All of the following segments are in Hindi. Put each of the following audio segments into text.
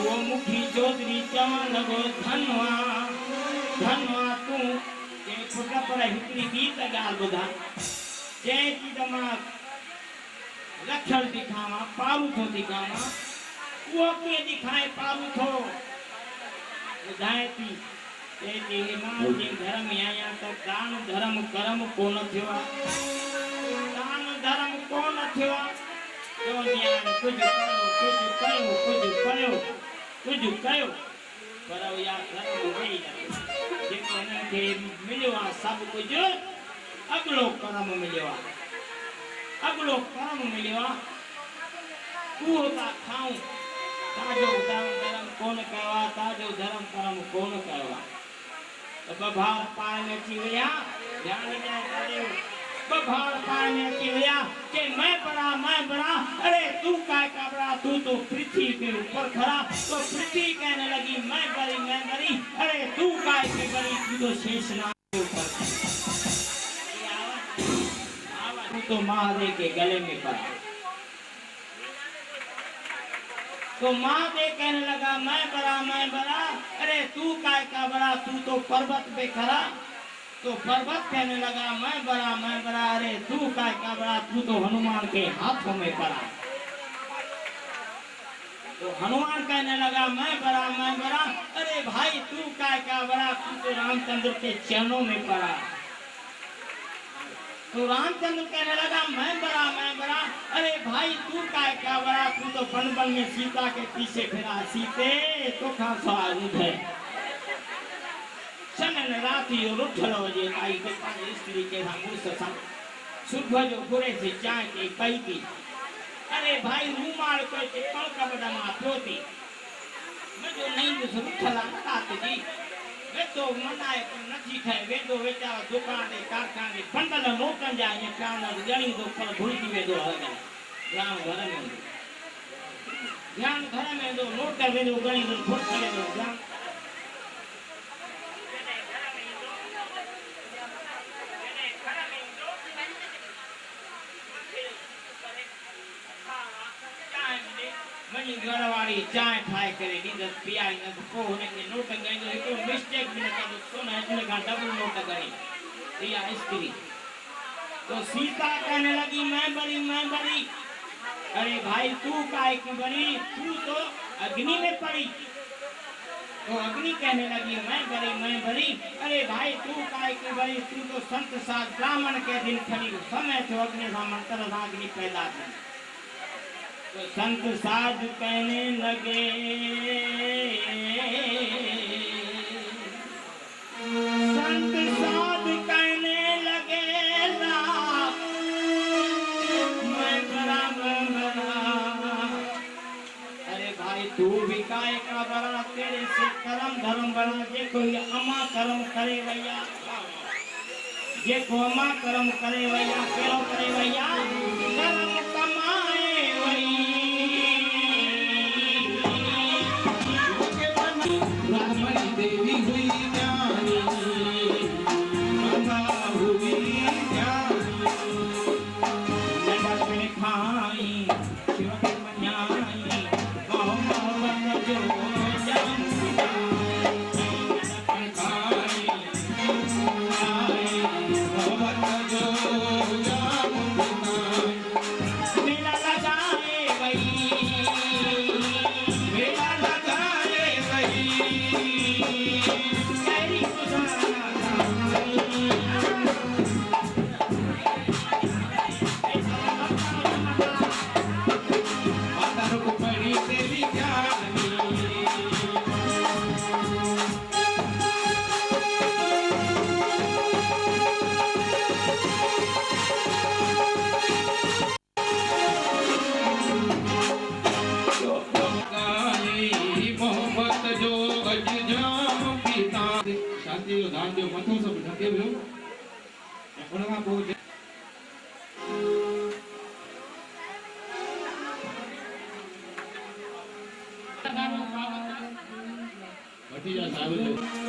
वो मुखी चौधरी चवण लॻो धनवा धनवा तूं जे पुट पर हिकिड़ी ॿी त ॻाल्हि ॿुधा चए थी त मां लक्षण ॾेखावां पारूथो ॾेखावां उहो कीअं ॾेखारे पारूथो ॿुधाए थी चए थी मां जे घर में आहियां त दान धर्म कर्म कोन थियो आहे दान धर्म कोन थियो आहे चवंदी आहियां कुझु कयो पर इहा धर्म वेई न जेको हिननि खे मिलियो आहे सभु कुझु अॻिलो कर्म मिलियो आहे अॻिलो कर्म मिलियो आहे उहो था खाऊं ताजो धर्म कोन कयो आहे ताजो धर्म कर्म कोन कयो आहे त ॿ भाउ पाण में अची विया ध्यानु ॾियां करियो ॿ भाउ पाण में अची विया कि मैं बड़ा अरे तू काय का बड़ा तू तो पृथ्वी के ऊपर खड़ा तो पृथ्वी कहने लगी मैं बड़ी अरे तू काय की बड़ी तू तो शेषनाग के ऊपर तू तो महादेव के गले में पड़ा तो महादेव कहने लगा मैं बड़ा अरे तू काय का बड़ा तू तो पर्वत पे खड़ा तो पर्वत कहने लगा मैं बड़ा अरे तू काय का बड़ा तू तो हनुमान के हाथों में पड़ा तो हनुमान कहने लगा मैं बड़ा अरे भाई तू काय का बड़ा तू तो रामचंद्र के चरणों में पड़ा तो रामचंद्र कहने लगा मैं बड़ा अरे भाई तू काय का बड़ा तू तो बन में सीता के पीछे फिरा सीते तो खा स्वारूप है सन राति जो रुठल हुजे आई के पंहिंजी स्त्री के मुड़ुस सां सुबुह जो घुरे से चांहि के कई थी अरे भाई रूमाल कोई ते कणक बड मां पियो थी मुंहिंजो नींद रुठल आहे राति जी वेठो मनाए नथी ठहे वेंदो वीचारो दुकान ते कारखाने बंडल नोटनि जा ईअं कान ॼणींदो पर भुलिजी वेंदो हलंदो ध्यानु घर में हूंदो ध्यानु घर में हूंदो नोट वेंदो ॻणींदो भुलिजी वेंदो ध्यानु मुंहिंजी घरवारी चांहि ठाहे करे ॾींदसि पीआरींदसि पोइ हुनखे नोट ॻणींदो हिकिड़ो मिस्टेक बि न कंदो छो न हिन खां डबल नोट ॻणी इहा स्त्री तो सीता कहने लगी मैं बड़ी अरे भाई तू काय की बड़ी तू तो अग्नि में पड़ी तो अग्नि कहने लगी मैं बड़ी अरे भाई तू काय की बड़ी तू तो संत साध ब्राह्मण के दिन खड़ी समय तो अग्नि का मंत्र अग्नि पैदा थी तो संत साधु कहने लगे मैं बड़ा अरे भाई तू भी काय का बड़ा तेरे से कर्म धर्म बड़ा जे कोई अमा कर्म करे भैया जे को अमा कर्म करे भैया केरो करे भैया कर्म कमाए देवी हुई ज्ञानी माता हुई ज्ञानी लड़के खाई शिव के मन्याई मोहम्मद जो जान लड़के खाई मोहम्मद जो जान मेला लगाए वही मेला लगाए वही शांति जो ध्यान जो मथो सब ढके वियो उन खां पोइ भतीजा साहिब जो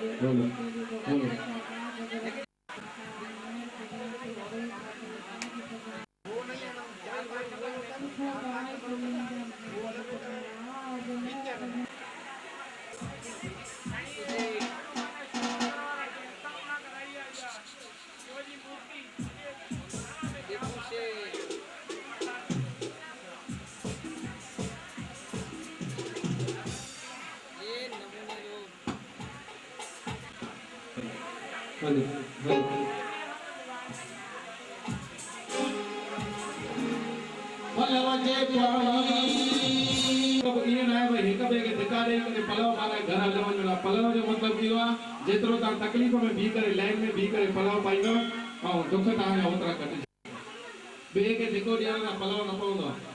बोलो बोलो बोलो बोलो पलवजे पाई अब ये ना है भाई हिक बे के धिका दे करे पलव मारे घर हलण वाला पलव जो मतलब इहो आ जेतिरो तव्हां तकलीफ़ में भी करे लाइन में भी करे पलव पाईंदो ऐं दुख तव्हांजा ओतिरा घटिजंदा ॿिए खे धिको ॾियण सां पलव न पवंदो आहे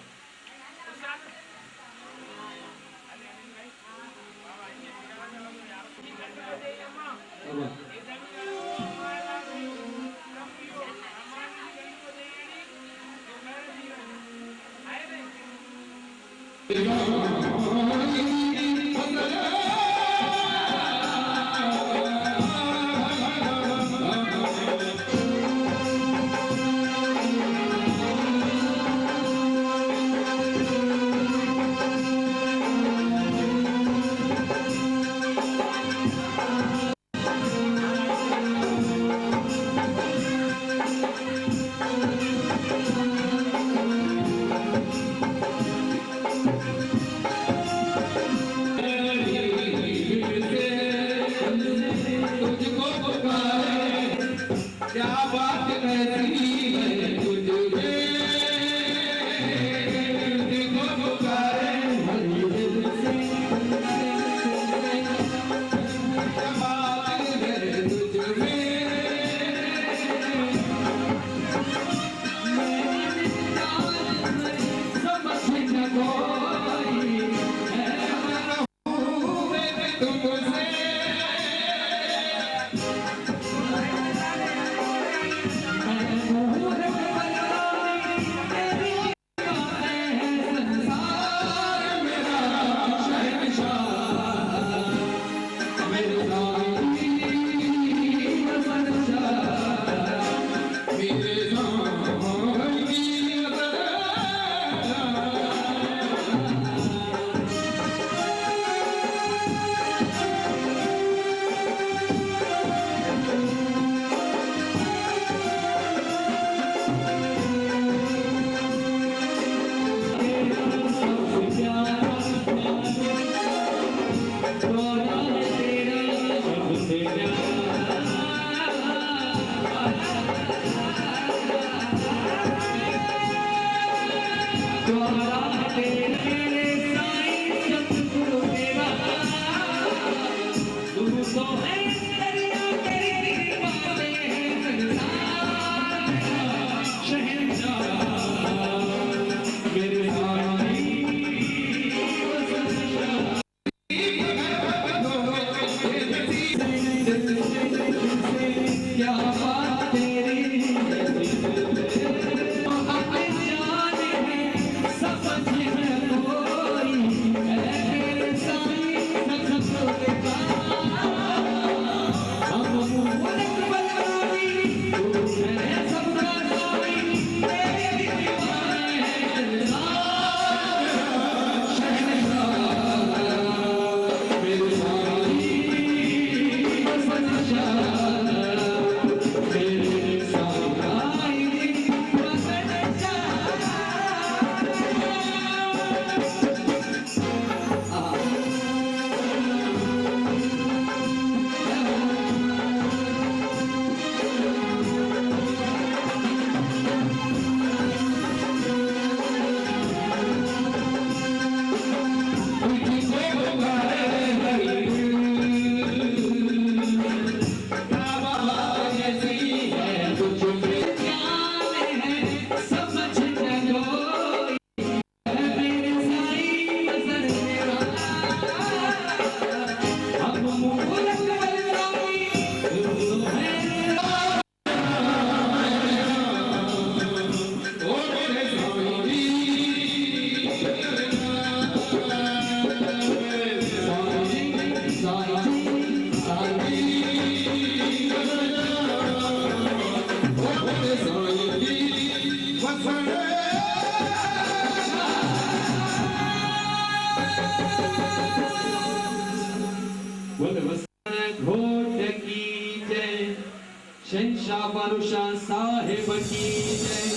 शहनशाह बादशाह साहेब की जय।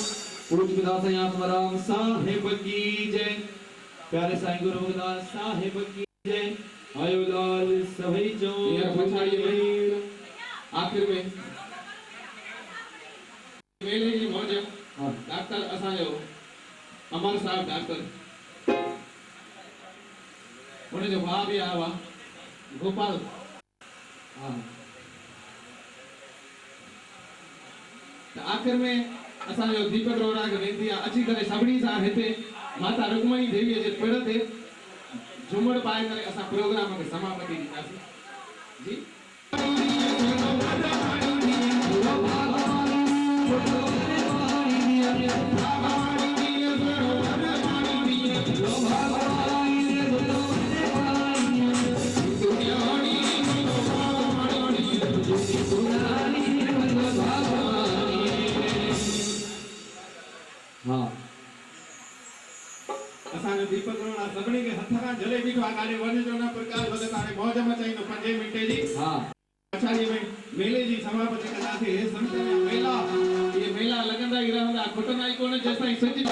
पूज्य दास आत्माराम साहेब की जय। प्यारे साईं गुरु रविदास साहेब की जय। आयो लाल सभई जो यार पछाड़िए में आखिर में मेले जी मौज डॉक्टर असांजो अमर साहब डॉक्टर उन्हें जो भाव भी आवा गोपाल हाँ तो आखिर में असांजो दीपक रोहरा के वेंदी आहे अची करे सभिनी सां हिते माता रुक्मणी देवी जे पेड़ ते झुमड़ पाए करे असां प्रोग्राम खे समापति ॾींदासीं जी हाँ असांजो दीपक रोहरा सभिनी खे हथ खां जले बीठो आहे काॾे वञ जो न प्रकाश भगत हाणे मौज मचाईंदो 5 मिंटे जी हाँ पछाड़ीअ में मेले जी समापति कंदासीं हे संत जा मेला ये मेला लॻंदा ई रहंदा खुटंदा ई कोन जेसिताईं सची